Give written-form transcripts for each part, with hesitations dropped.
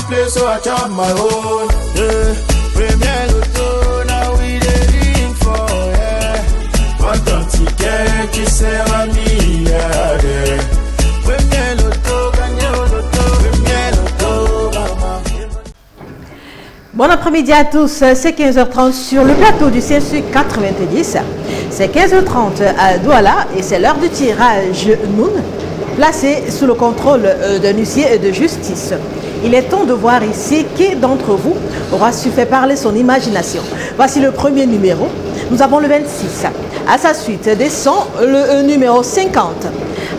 play, so I chop my own. Yeah. Premier Loto, now we dey drink for, yeah. What don't you get, qui sert à mi, yeah. Premier Loto, gagné au loto, Premier Loto, maman. Bon après-midi à tous, c'est 15h30 sur le plateau du CSU 90. C'est 15h30 à Douala et c'est l'heure du tirage Noun, placé sous le contrôle d'un huissier de justice. Il est temps de voir ici qui d'entre vous aura su faire parler son imagination. Voici le premier numéro. Nous avons le 26. À sa suite descend le numéro 50.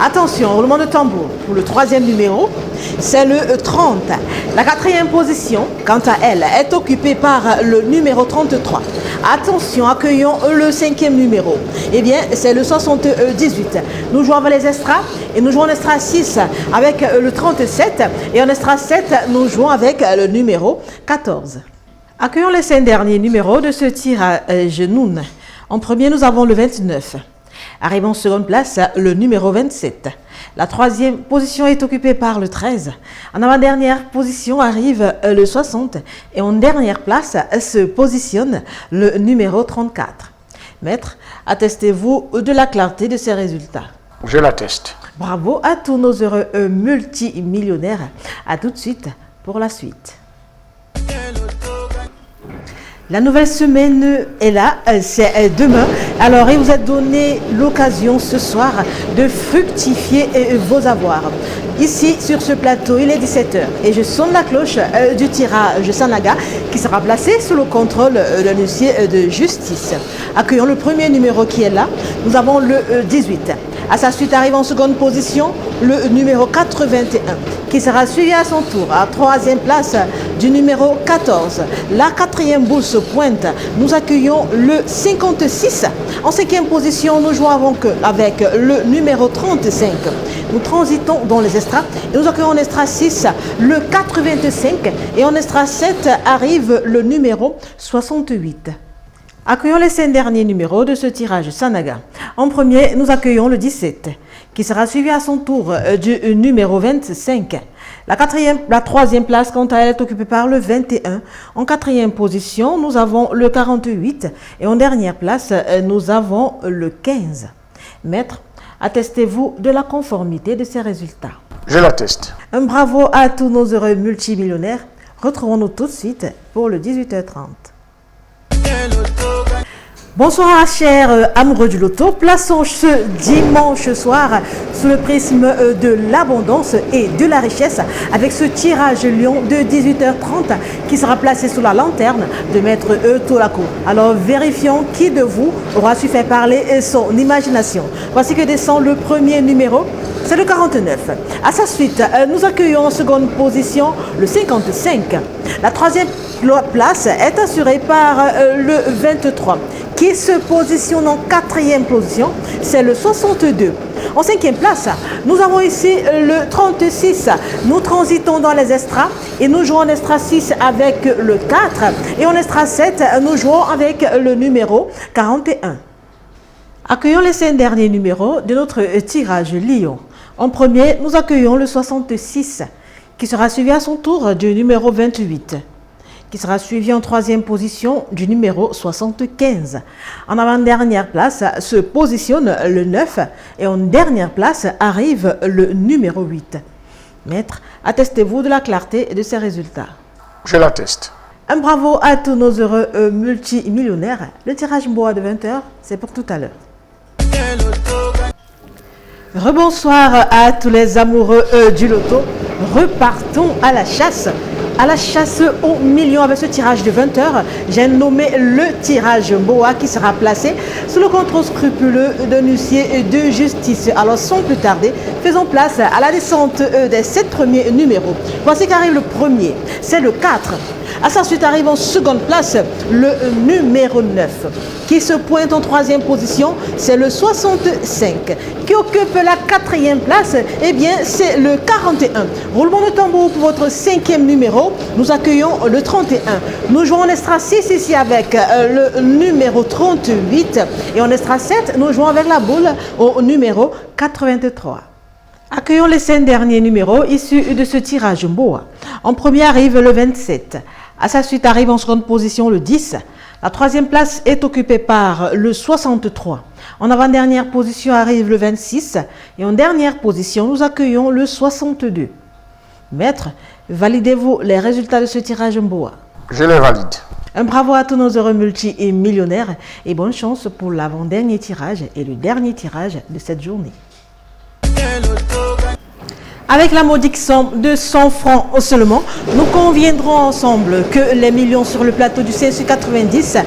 Attention, roulement de tambour. Pour le troisième numéro, c'est le 30. La quatrième position, quant à elle, est occupée par le numéro 33. Attention, accueillons le cinquième numéro. Eh bien, c'est le 78. Nous jouons avec les extras et nous jouons en extra 6 avec le 37. Et en extra 7, nous jouons avec le numéro 14. Accueillons les 5 derniers numéros de ce tirage Noun. En premier, nous avons le 29. Arrive en seconde place le numéro 27. La troisième position est occupée par le 13. En avant-dernière position arrive le 60. Et en dernière place se positionne le numéro 34. Maître, attestez-vous de la clarté de ces résultats? Je l'atteste. Bravo à tous nos heureux multimillionnaires. À tout de suite pour la suite. La nouvelle semaine est là, c'est demain. Alors, il vous a donné l'occasion ce soir de fructifier vos avoirs. Ici, sur ce plateau, il est 17h et je sonne la cloche du tirage Sanaga qui sera placé sous le contrôle d'un huissier de justice. Accueillons le premier numéro qui est là. Nous avons le 18. À sa suite arrive en seconde position le numéro 81 qui sera suivi à son tour à troisième place du numéro 14. La quatrième boule se pointe. Nous accueillons le 56. En cinquième position, nous jouons avec le numéro 35. Nous transitons dans les extras et nous accueillons en extra 6 le 85 et en extra 7 arrive le numéro 68. Accueillons les 5 derniers numéros de ce tirage Sanaga. En premier, nous accueillons le 17, qui sera suivi à son tour du numéro 25. La troisième place, quant à elle, est occupée par le 21. En quatrième position, nous avons le 48. Et en dernière place, nous avons le 15. Maître, attestez-vous de la conformité de ces résultats? Je l'atteste. Un bravo à tous nos heureux multimillionnaires. Retrouvons-nous tout de suite pour le 18h30. Bonsoir chers amoureux du loto, plaçons ce dimanche soir sous le prisme de l'abondance et de la richesse avec ce tirage lion de 18h30 qui sera placé sous la lanterne de Maître Tolako. Alors vérifions qui de vous aura su faire parler son imagination. Voici que descend le premier numéro, c'est le 49. À sa suite, nous accueillons en seconde position le 55. La troisième place est assurée par le 23. Qui se positionne en quatrième position, c'est le 62. En cinquième place, nous avons ici le 36. Nous transitons dans les extras et nous jouons en extra 6 avec le 4. Et en extra 7, nous jouons avec le numéro 41. Accueillons les 5 derniers numéros de notre tirage Lion. En premier, nous accueillons le 66, qui sera suivi à son tour du numéro 28. Qui sera suivi en troisième position du numéro 75. En avant-dernière place se positionne le 9 et en dernière place arrive le numéro 8. Maître, attestez-vous de la clarté de ces résultats? Je l'atteste. Un bravo à tous nos heureux multimillionnaires. Le tirage Mboa de 20h, c'est pour tout à l'heure. Rebonsoir à tous les amoureux du loto. Repartons à la chasse. À la chasse aux millions avec ce tirage de 20h, j'ai nommé le tirage Mboa qui sera placé sous le contrôle scrupuleux d'un huissier de justice. Alors sans plus tarder, faisons place à la descente des 7 premiers numéros. Voici qu'arrive le premier, c'est le 4. À sa suite arrive en seconde place le numéro 9 qui se pointe en troisième position, c'est le 65. Qui occupe la quatrième place, eh bien c'est le 41. Roulement de tambour pour votre cinquième numéro, nous accueillons le 31. Nous jouons en extra 6 ici avec le numéro 38 et en extra 7, nous jouons avec la boule au numéro 83. Accueillons les 5 derniers numéros issus de ce tirage Mboa. En premier arrive le 27. À sa suite arrive en seconde position le 10. La troisième place est occupée par le 63. En avant-dernière position arrive le 26. Et en dernière position, nous accueillons le 62. Maître, validez-vous les résultats de ce tirage Mboa? Je les valide. Un bravo à tous nos heureux multi et millionnaires et bonne chance pour l'avant-dernier tirage et le dernier tirage de cette journée. Avec la modique somme de 100 francs seulement, nous conviendrons ensemble que les millions sur le plateau du CSU 90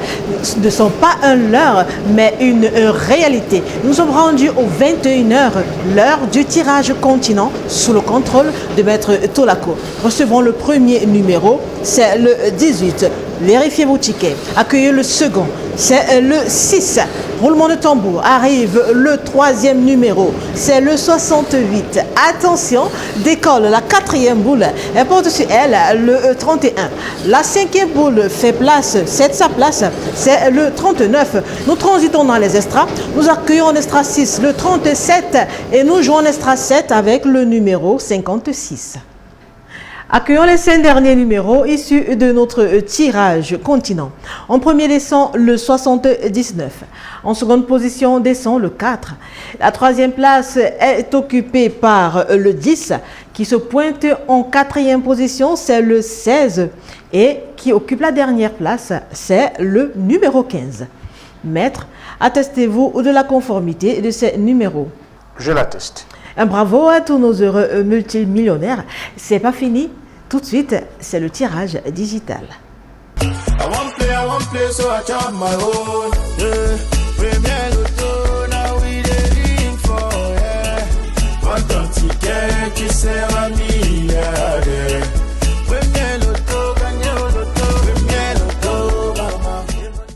ne sont pas un leurre, mais une réalité. Nous sommes rendus aux 21h, l'heure du tirage continent, sous le contrôle de Maître Tolako. Recevons le premier numéro, c'est le 18. Vérifiez vos tickets. Accueillez le second, c'est le 6. Roulement de tambour, arrive le troisième numéro, c'est le 68. Attention, décolle la quatrième boule, elle porte sur elle le 31. La cinquième boule fait place, cède sa place, c'est le 39. Nous transitons dans les extras, nous accueillons en extra 6 le 37 et nous jouons en extra 7 avec le numéro 56. Accueillons les 5 derniers numéros issus de notre tirage continent. En premier descend le 79. En seconde position descend le 4. La troisième place est occupée par le 10 qui se pointe en quatrième position, c'est le 16. Et qui occupe la dernière place, c'est le numéro 15. Maître, attestez-vous de la conformité de ces numéros? Je l'atteste. Un bravo à tous nos heureux multimillionnaires. C'est pas fini. Tout de suite, c'est le tirage digital. I want play, so I chop my own. Yeah. Premier Loto, now we dey for, yeah. What don't you get, qui sert à milliardaire?